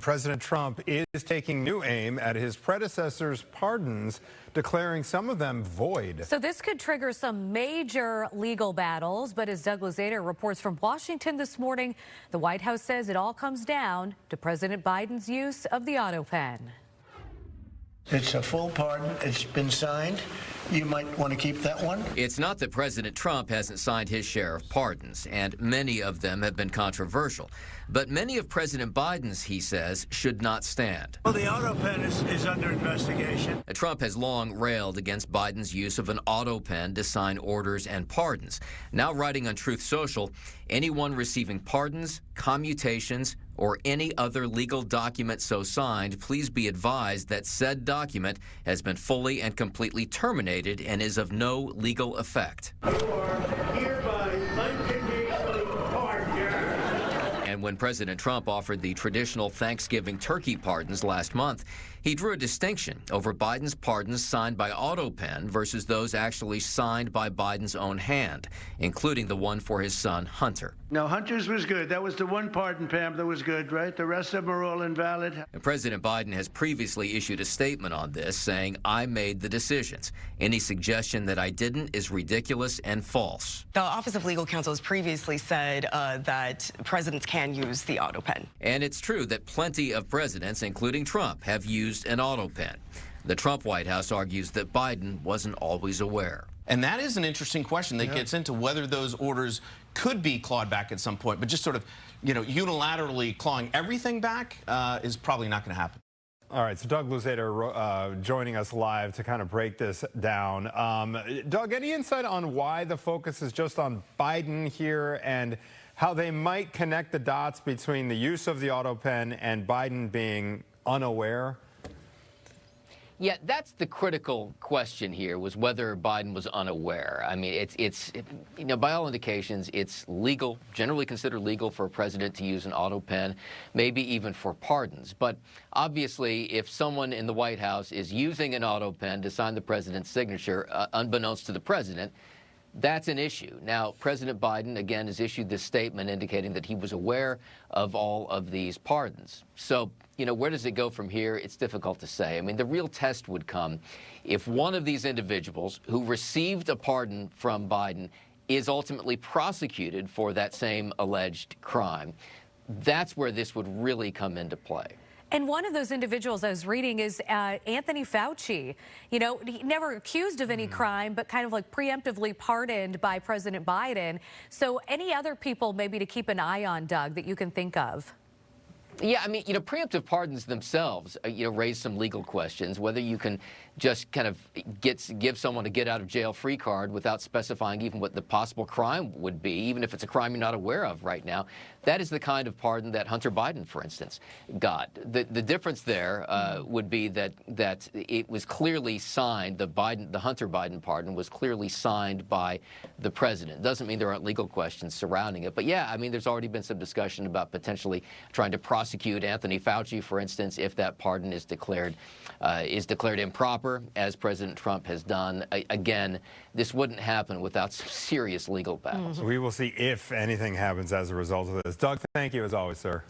President Trump is taking new aim at his predecessor's pardons, declaring some of them void. So this could trigger some major legal battles, but as Doug Luzader reports from Washington this morning, the White House says it all comes down to President Biden's use of the autopen. It's a full pardon. It's been signed. You might want to keep that one. It's not that President Trump hasn't signed his share of pardons, and many of them have been controversial. But many of President Biden's, he says, should not stand. Well, the autopen is under investigation. Trump has long railed against Biden's use of an autopen to sign orders and pardons. Now writing on Truth Social, anyone receiving pardons, commutations, or any other legal document so signed, please be advised that said document has been fully and completely terminated and is of no legal effect. You are hereby unconditionally pardoned. And when President Trump offered the traditional Thanksgiving turkey pardons last month, he drew a distinction over Biden's pardons signed by autopen versus those actually signed by Biden's own hand, including the one for his son, Hunter. No, Hunter's was good. That was the one pardon, Pam, that was good, right? The rest of them are all invalid. And President Biden has previously issued a statement on this, saying, "I made the decisions. Any suggestion that I didn't is ridiculous and false." The Office of Legal Counsel has previously said that presidents can use the autopen. And it's true that plenty of presidents, including Trump, have used an autopen. The Trump White House argues that Biden wasn't always aware. And that is an interesting question that gets into whether those orders could be clawed back at some point. But just sort of, unilaterally clawing everything back is probably not going to happen. All right, so Doug Luzader joining us live to kind of break this down. Doug, any insight on why the focus is just on Biden here and how they might connect the dots between the use of the autopen and Biden being unaware? Yeah, that's the critical question here, was whether Biden was unaware. I mean, it's by all indications, it's legal, generally considered legal for a president to use an autopen, maybe even for pardons. But obviously, if someone in the White House is using an autopen to sign the president's signature, unbeknownst to the president, that's an issue. Now, President Biden, again, has issued this statement indicating that he was aware of all of these pardons. So, where does it go from here? It's difficult to say. I mean, the real test would come if one of these individuals who received a pardon from Biden is ultimately prosecuted for that same alleged crime. That's where this would really come into play. And one of those individuals I was reading is Anthony Fauci. He never accused of any crime, but kind of like preemptively pardoned by President Biden. So any other people maybe to keep an eye on, Doug, that you can think of? Yeah, I mean, preemptive pardons themselves, raise some legal questions, whether you can just kind of give someone a get-out-of-jail-free card without specifying even what the possible crime would be, even if it's a crime you're not aware of right now. That is the kind of pardon that Hunter Biden, for instance, got. The difference there would be that it was clearly signed, the Hunter Biden pardon was clearly signed by the president. Doesn't mean there aren't legal questions surrounding it. But yeah, I mean, there's already been some discussion about potentially trying to prosecute Anthony Fauci, for instance, if that pardon is declared improper, as President Trump has done. Again, this wouldn't happen without some serious legal battles. We will see if anything happens as a result of this. Doug, thank you as always, sir.